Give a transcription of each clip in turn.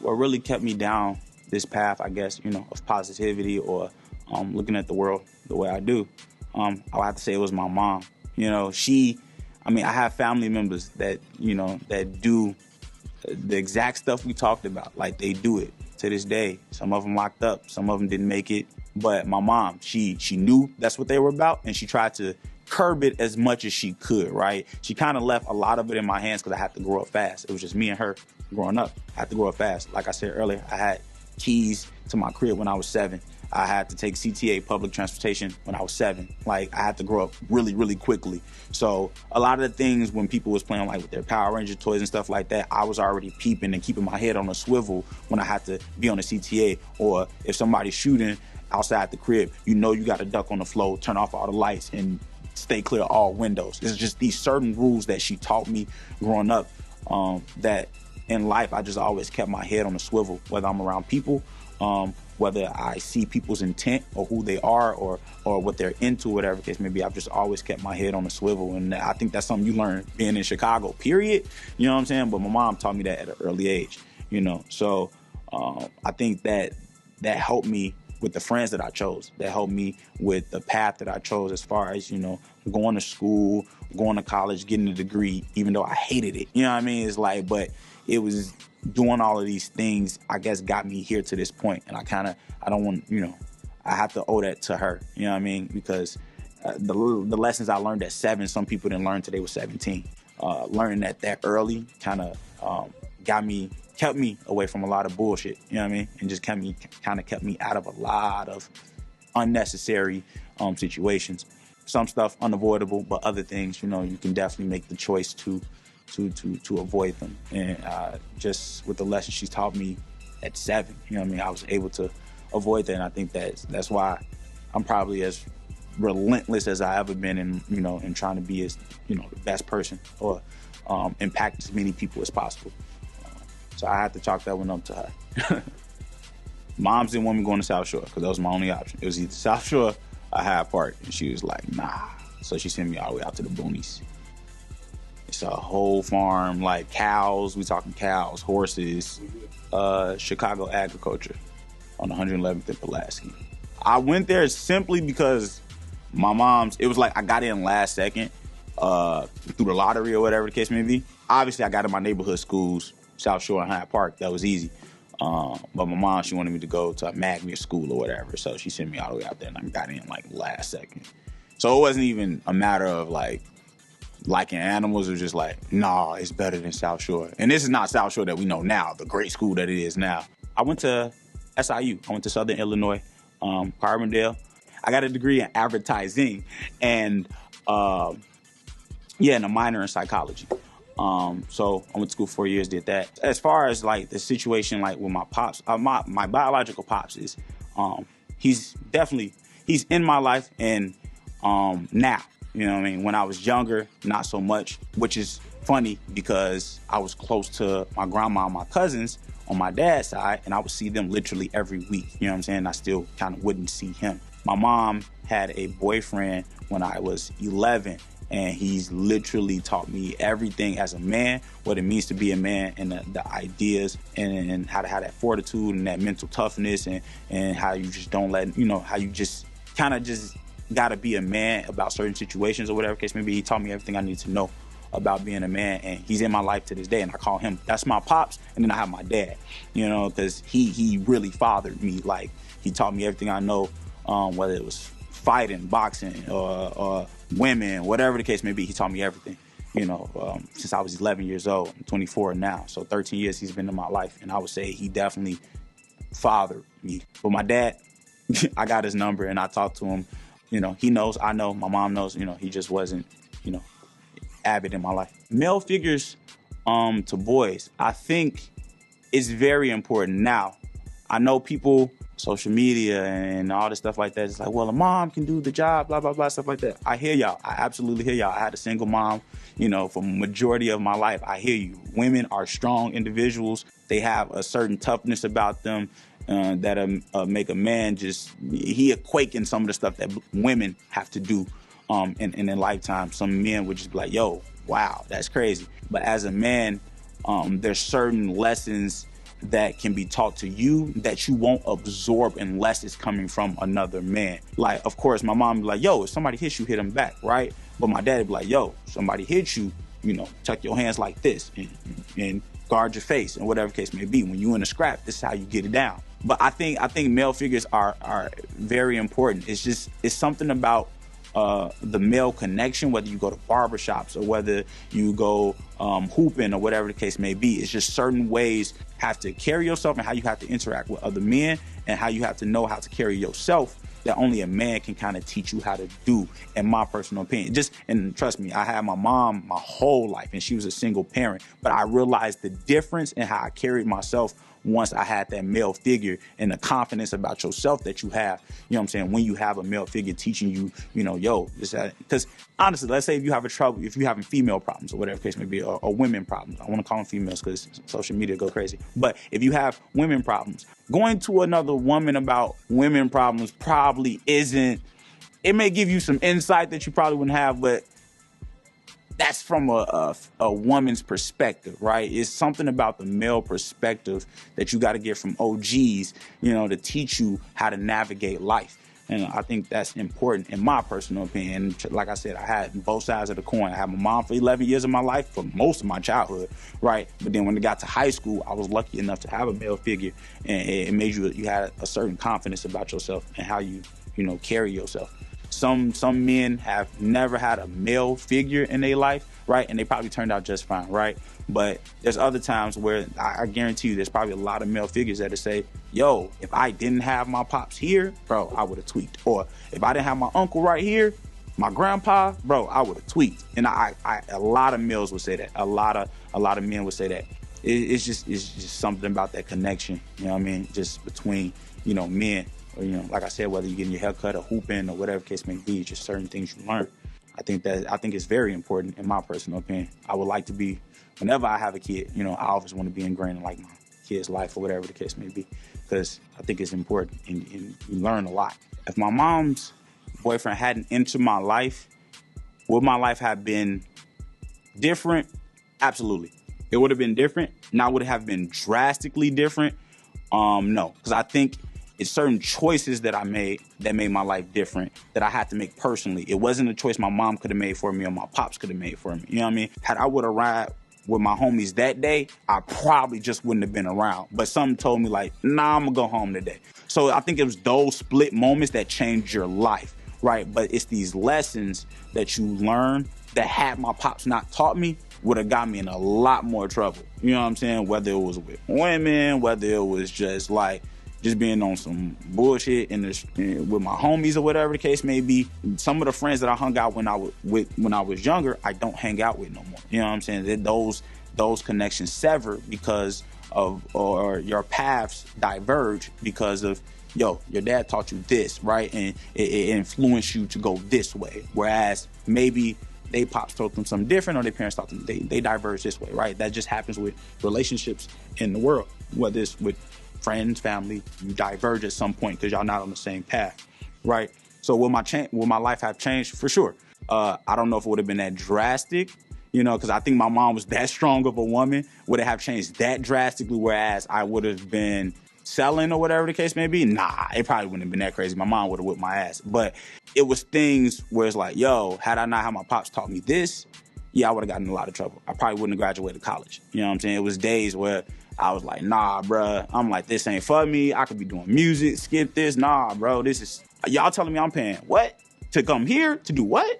what really kept me down this path, I guess, of positivity or looking at the world the way I do, I would have to say it was my mom. I have family members that, that do the exact stuff we talked about. Like, they do it to this day. Some of them locked up, some of them didn't make it. But my mom, she knew that's what they were about, and she tried to curb it as much as she could, right? She kind of left a lot of it in my hands because I had to grow up fast. It was just me and her growing up. I had to grow up fast. Like I said earlier, I had keys to my crib when I was 7. I had to take CTA, public transportation, when I was 7. Like, I had to grow up really, really quickly. So a lot of the things when people was playing like with their Power Ranger toys and stuff like that, I was already peeping and keeping my head on a swivel when I had to be on the CTA. Or if somebody's shooting outside the crib, you got to duck on the floor, turn off all the lights, and stay clear of all windows. It's just these certain rules that she taught me growing up, that in life I just always kept my head on a swivel, whether I'm around people, whether I see people's intent or who they are or what they're into, whatever the case may be. I've just always kept my head on a swivel. And I think that's something you learn being in Chicago, period. You know what I'm saying? But my mom taught me that at an early age, So I think that helped me with the friends that I chose. That helped me with the path that I chose as far as, going to school, going to college, getting a degree, even though I hated it. You know what I mean? It's like, but it was doing all of these things, I guess, got me here to this point. And I don't want, I have to owe that to her. You know what I mean? Because the lessons I learned at 7, some people didn't learn till they were 17. Learning that early kind of kept me away from a lot of bullshit, you know what I mean? And just kept me out of a lot of unnecessary situations. Some stuff unavoidable, but other things, you can definitely make the choice to avoid them. And just with the lessons she taught me at 7, I was able to avoid that. And I think that's why I'm probably as relentless as I ever been in trying to be as, the best person or impact as many people as possible. So I had to chalk that one up to her. Moms didn't want me going to South Shore because that was my only option. It was either South Shore or Hyde Park. And she was like, nah. So she sent me all the way out to the boonies. It's a whole farm, like cows. We talking cows, horses, Chicago agriculture on 111th and Pulaski. I went there simply because my mom's, it was like I got in last second through the lottery or whatever the case may be. Obviously, I got in my neighborhood schools, South Shore and Hyde Park. That was easy. But my mom, she wanted me to go to a magnet school or whatever. So she sent me all the way out there and I got in like last second. So it wasn't even a matter of like liking animals. It was just like, nah, it's better than South Shore. And this is not South Shore that we know now, the great school that it is now. I went to SIU. I went to Southern Illinois, Carbondale. I got a degree in advertising and and a minor in psychology. So I went to school 4 years, did that. As far as like the situation, like with my pops, my biological pops is, he's in my life and now, you know what I mean? When I was younger, not so much, which is funny because I was close to my grandma and my cousins on my dad's side, and I would see them literally every week. You know what I'm saying? I still kind of wouldn't see him. My mom had a boyfriend when I was 11, and he's literally taught me everything as a man, what it means to be a man, and the ideas, and how to have that fortitude and that mental toughness, and how you just don't let, how you just kind of just got to be a man about certain situations or whatever case may be. He taught me everything I need to know about being a man, and he's in my life to this day, and I call him, that's my pops, and then I have my dad, because he really fathered me. Like, he taught me everything I know, whether it was fighting, boxing, or women, whatever the case may be. He taught me everything, since I was 11 years old. I'm 24 now, so 13 years he's been in my life, and I would say he definitely fathered me. But my dad, I got his number, and I talked to him. He knows, I know, my mom knows, he just wasn't, avid in my life. Male figures to boys, I think it's very important. Now, I know people, social media and all this stuff like that, it's like, well, a mom can do the job, blah, blah, blah, stuff like that. I hear y'all. I absolutely hear y'all. I had a single mom, for the majority of my life. I hear you. Women are strong individuals. They have a certain toughness about them that make a man he quake in some of the stuff that women have to do in their lifetime. Some men would just be like, yo, wow, that's crazy. But as a man, there's certain lessons that can be taught to you that you won't absorb unless it's coming from another man. Like, of course, my mom be like, yo, if somebody hits you, hit them back, right? But my dad be like, yo, somebody hits you, you know, tuck your hands like this and guard your face and whatever case may be. When you in a scrap, this is how you get it down. But I think male figures are very important. It's something about the male connection, whether you go to barbershops or whether you go hooping or whatever the case may be. It's just certain ways you have to carry yourself and how you have to interact with other men and how you have to know how to carry yourself that only a man can kind of teach you how to do, in my personal opinion. And trust me, I had my mom my whole life and she was a single parent, but I realized the difference in how I carried myself once I had that male figure and the confidence about yourself that you have, you know what I'm saying, when you have a male figure teaching you, you know, yo, this, that. Because honestly, let's say if you're having female problems or whatever case may be, or women problems, I want to call them females because social media go crazy. But if you have women problems, going to another woman about women problems probably isn't, it may give you some insight that you probably wouldn't have, but that's from a woman's perspective, right? It's something about the male perspective that you got to get from OGs, you know, to teach you how to navigate life. And I think that's important in my personal opinion. Like I said, I had both sides of the coin. I had my mom for 11 years of my life, for most of my childhood, right? But then when it got to high school, I was lucky enough to have a male figure, and it made you had a certain confidence about yourself and how you carry yourself. Some men have never had a male figure in their life, right? And they probably turned out just fine, right? But there's other times where I guarantee you there's probably a lot of male figures that say, yo, if I didn't have my pops here, bro, I would have tweaked. Or if I didn't have my uncle right here, my grandpa, bro, I would have tweaked. And a lot of males would say that. A lot of men would say that. It's just something about that connection, you know what I mean? Just between, men. Or, like I said, whether you're getting your hair cut or hooping or whatever case may be, just certain things you learn. I think it's very important in my personal opinion. I would like to be, whenever I have a kid, I always want to be ingrained in like my kid's life or whatever the case may be, because I think it's important and you learn a lot. If my mom's boyfriend hadn't entered my life, would my life have been different? Absolutely. It would have been different. Now, would it have been drastically different? No, because I think it's certain choices that I made that made my life different that I had to make personally. It wasn't a choice my mom could have made for me or my pops could have made for me. You know what I mean? Had I would have ride with my homies that day, I probably just wouldn't have been around. But something told me like, nah, I'm gonna go home today. So I think it was those split moments that changed your life, right? But it's these lessons that you learn that had my pops not taught me would have got me in a lot more trouble. You know what I'm saying? Whether it was with women, whether it was just being on some bullshit with my homies or whatever the case may be. Some of the friends that I hung out when I was younger, I don't hang out with no more. You know what I'm saying? That those connections sever because of, or your paths diverge because of, yo, your dad taught you this, right? And it influenced you to go this way. Whereas maybe they pops taught them something different or their parents taught them, they diverge this way, right? That just happens with relationships in the world, whether it's with friends, family, you diverge at some point because y'all not on the same path, right? So will my life have changed? For sure. I don't know if it would have been that drastic, because I think my mom was that strong of a woman. Would it have changed that drastically, whereas I would have been selling or whatever the case may be? Nah, it probably wouldn't have been that crazy. My mom would have whipped my ass. But it was things where it's like, yo, had I not had my pops taught me this, yeah, I would have gotten in a lot of trouble. I probably wouldn't have graduated college. You know what I'm saying? It was days where I was like, nah, bruh. I'm like, this ain't for me. I could be doing music. Skip this. Nah, bro. This is... Y'all telling me I'm paying what? To come here? To do what?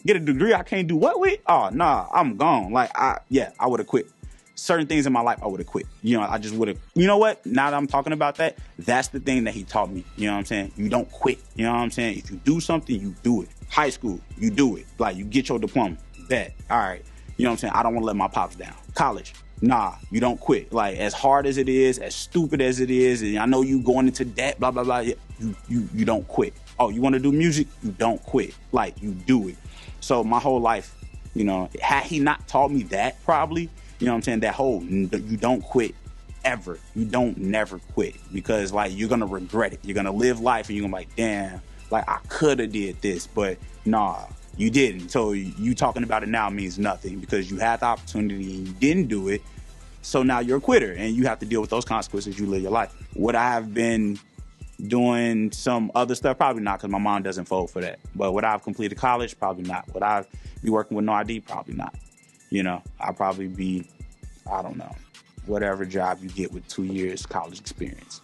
Get a degree I can't do what with? Oh, nah. I'm gone. Like, I would have quit. Certain things in my life, I would have quit. I just would have... You know what? Now that I'm talking about that, that's the thing that he taught me. You know what I'm saying? You don't quit. You know what I'm saying? If you do something, you do it. High school, you do it. Like, you get your diploma. Bet. All right. You know what I'm saying? I don't want to let my pops down. College. Nah, you don't quit. Like, as hard as it is, as stupid as it is, and I know you going into debt, blah, blah, blah, you don't quit. Oh, you want to do music? You don't quit. Like, you do it. So my whole life, had he not taught me that probably, you know what I'm saying, that whole, you don't quit ever. You don't never quit because, like, you're going to regret it. You're going to live life and you're going to be like, damn, like, I could have did this, but nah. You didn't. So you talking about it now means nothing because you had the opportunity and you didn't do it. So now you're a quitter, and you have to deal with those consequences. You live your life. Would I have been doing some other stuff? Probably not, because my mom doesn't fold for that. But would I have completed college? Probably not. Would I be working with no ID? Probably not. You know, I'd probably be, I don't know, whatever job you get with 2 years college experience.